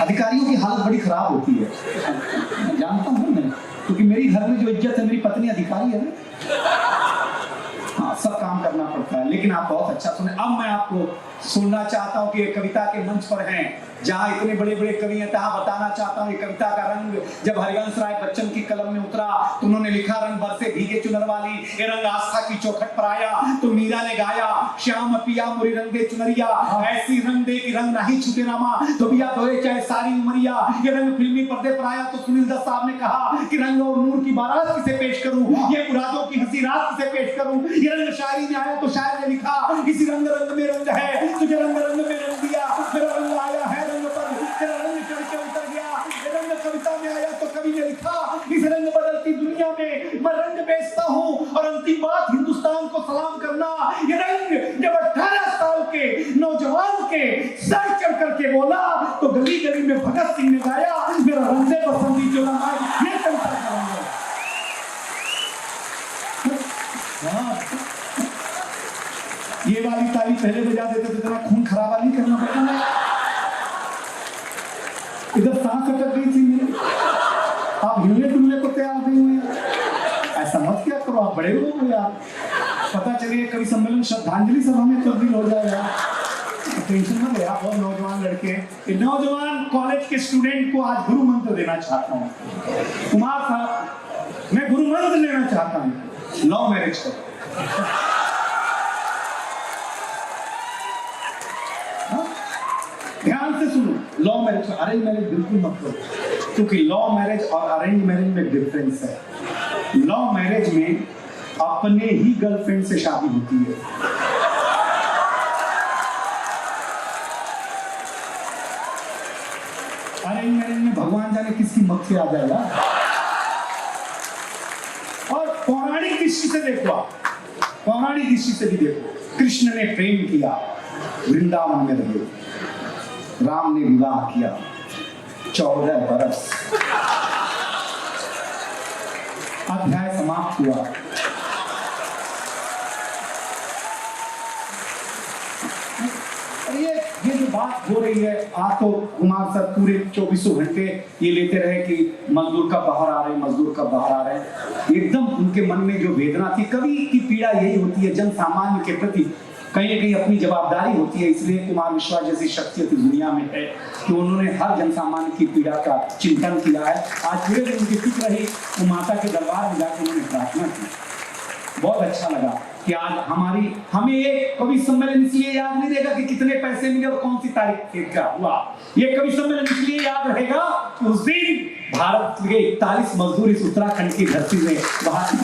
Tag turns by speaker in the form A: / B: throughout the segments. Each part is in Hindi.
A: अधिकारियों की हालत बड़ी खराब होती है, जानता हूँ मैं, क्योंकि मेरी घर में जो इज्जत है, मेरी पत्नी अधिकारी है ना। हाँ, सब काम करना पड़ता है। लेकिन आप बहुत अच्छा सुने। अब मैं आपको सुनना चाहता हूँ कि कविता के मंच पर हैं, जहाँ इतने बड़े बड़े कवि हैं, तहाँ बताना चाहता हूँ ये कविता का रंग जब हरिवंश राय बच्चन की कलम में उतरा तो उन्होंने लिखा, रंग बरसे भीगे चुनर वाली, ये रंग आस्था की चौखट पर आया तो मीरा ने गाया, श्याम पिया मुरी रंग दे चुनरिया, ऐसी रंग दे कि रंग नहीं छूटे रामा, तो बिया धोए चाहे सारी उमरिया। ये रंग फिल्मी पर्दे पर आया तो सुनील दत्त साहब ने कहा कि रंग और नूर की बारात किसे पेश करूं, ये मुरादों की हंसी रात किसे पेश करूं। ये रंग शायरी में आया तो शायर ने लिखा, इसी रंग रंग में रंग है, तुझे रंग रंग में रंग दिया, मेरा रंग आया है रंग पर, तेरा रंग चढ़ के उतर गया। ये रंग कविता में आया तो कवि ने लिखा, इस रंग बदलती दुनिया में मैं रंग बेचता हूँ, और अंतिम बात हिंदुस्तान को सलाम करना। ये रंग जब 18 साल के नौजवान के सर चढ़ करके बोला तो गली गली में भगत सिंह ने गाया, मेरा रंग बसंती चोला मार। ये कविता का रंग है। ये वाली ताली पहले बजा देते तो इतना खून खराबा नहीं करना पड़ता है। इधर सांस अटक गई थी मेरी, आप हिलने डुलने को तैयार नहीं हुए। ऐसा मत क्या करो, आप बड़े लोग हो यार। पता चलिए कवि सम्मेलन श्रद्धांजलि सभा में तब्दील हो जाएगा। टेंशन मत ले आप। और नौजवान लड़के, नौजवान कॉलेज के स्टूडेंट को आज गुरु मंत्र देना चाहता हूँ। कुमार साहब, मैं गुरु मंत्र लेना चाहता हूँ, लव मैरिज करो। ध्यान से सुनो, लव मैरिज, अरेंज मैरिज बिल्कुल मत करो, क्योंकि लव मैरिज और अरेंज मैरिज में डिफरेंस है। लव मैरिज में अपने ही गर्लफ्रेंड से शादी होती है, अरेंज मैरिज में भगवान जाने किसकी मक्खी आ जाएगा। और पौराणिक दृष्टि से देखो, पौराणिक दृष्टि से भी देखो, कृष्ण ने प्रेम किया, वृंदावन में रहे, राम ने विवाह किया, 14 बरस, अध्याय समाप्त हुआ। ये जो बात हो रही है, आज तो कुमार सर पूरे 24 घंटे ये लेते रहे कि मजदूर कब बाहर आ रहे हैं, मजदूर कब बाहर आ रहे हैं। एकदम उनके मन में जो वेदना थी, कवि की पीड़ा यही होती है, जन सामान्य के प्रति कहीं न कहीं अपनी जवाबदारी होती है। इसलिए कुमार विश्वास जैसी शख्सियत दुनिया में है कि उन्होंने हर जन सामान्य की पीड़ा का चिंतन किया है। आज पूरे दिन उनकी फिक्र रही, वो माता के दरबार में जाकर उन्होंने प्रार्थना की। बहुत अच्छा लगा कि आज हमें ये कवि सम्मेलन इसलिए याद नहीं रहेगा कि कितने पैसे मिले और कौन सी तारीख क्या हुआ। ये कवि सम्मेलन इसलिए याद रहेगा कि उस दिन भारत के 41 मजदूर इस उत्तराखंड की धरती में बाहर।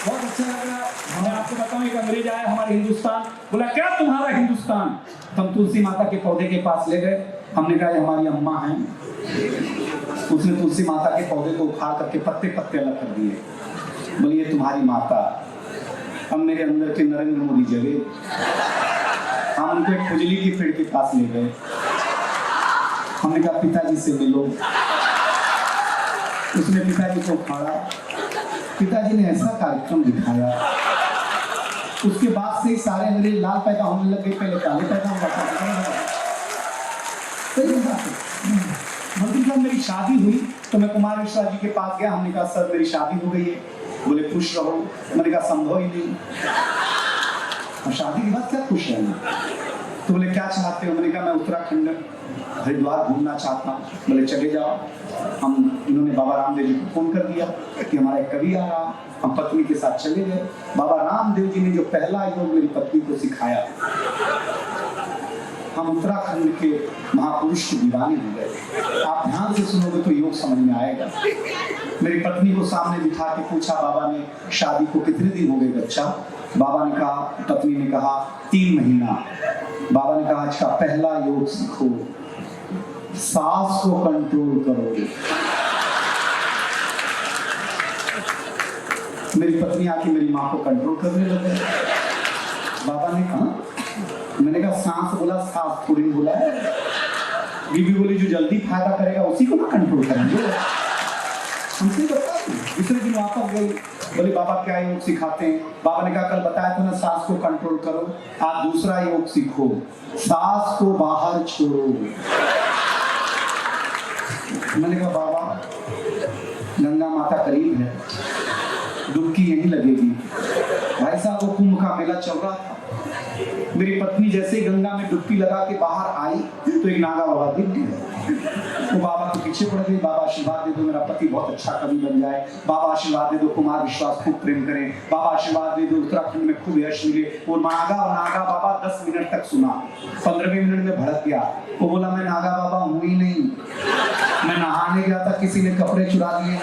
A: बहुत अच्छा लगा। मैं आपको बताऊं, एक अंग्रेज आया हमारे हिंदुस्तान, बोला क्या तुम्हारा हिंदुस्तान। हम तुलसी माता के पौधे के पास ले गए, हमने कहा हमारी अम्मा हैं। उसने तुलसी माता के पौधे को उखाड़ करके पत्ते पत्ते अलग कर दिए, बोलिए तुम्हारी माता। अब मेरे अंदर के नरेंद्र मोदी जगे, हम उनको एक खुजली के पेड़ के पास ले गए, हमने कहा पिताजी से मिलो। उसने पिताजी को उखाड़ा, पिताजी ने ऐसा कार्यक्रम दिखाया, उसके बाद से ही सारे अंग्रेज लाल पैदा होने लगे, पहले काले पैदा हुआ था। मंत्री साहब मेरी शादी हुई तो मैं कुमार विश्वास जी के पास गया, हमने कहा सर मेरी शादी हो गई है। बोले खुश रहो। मैंने कहा संभव ही नहीं, और शादी के बाद क्या खुश रहना। तो बोले क्या चाहते हो। मैंने कहा मैं उत्तराखंड हरिद्वार घूमना चाहता हूँ। बोले चले जाओ। इन्होंने बाबा रामदेव जी को फोन कर दिया कि हमारा एक कवि आ रहा, हम पत्नी के साथ चले गए। बाबा रामदेव जी ने जो पहला योग मेरी पत्नी को सिखाया, हम उत्तराखंड के महापुरुष की दीवानी हो गए। आप ध्यान से सुनोगे तो योग समझ में आएगा। मेरी पत्नी को सामने बिठा के पूछा, बाबा ने शादी को कितने दिन हो गए बच्चा। बाबा ने कहा, पत्नी ने कहा 3 महीना। बाबा ने कहा आज का पहला योग सीखो, सांस को कंट्रोल करो। मेरी पत्नी आके मेरी माँ को कंट्रोल करने लगे। बाबा ने कहा, मैंने कहा सांस बोला, सांस थोड़ी बोला है। बीबी बोली जो जल्दी फायदा करेगा उसी को ना कंट्रोल करेंगे। हमसे बता दूसरे दिन वापस गई, बोले बाबा क्या योग सिखाते हैं? बाबा ने कहा कल बताया था ना सांस को कंट्रोल करो, आज दूसरा योग सीखो, सांस को बाहर छोड़ो। मैंने कहा बाबा गंगा माता करीब है, डुबकी यहीं लगेगी। भाई साहब वो कुंभ का मेला चल रहा था, मेरी पत्नी जैसे ही गंगा में डुबकी लगा के बाहर आई तो एक नागा बाबा दिख गए। वो बाबा के पीछे पड़ गई, बाबा आशीर्वाद दे दो मेरा पति बहुत अच्छा कवि बन जाए, बाबा आशीर्वाद दे दो कुमार विश्वास खूब प्रेम करे, बाबा आशीर्वाद दे दो उत्तराखंड में खूब यश मिले। वो नागा बाबा 10 मिनट तक सुना, 15वें मिनट में भड़क गया। वो बोला मैं नागा बाबा हूं ही नहीं, मैं नहाने गया था, किसी ने कपड़े चुरा लिए,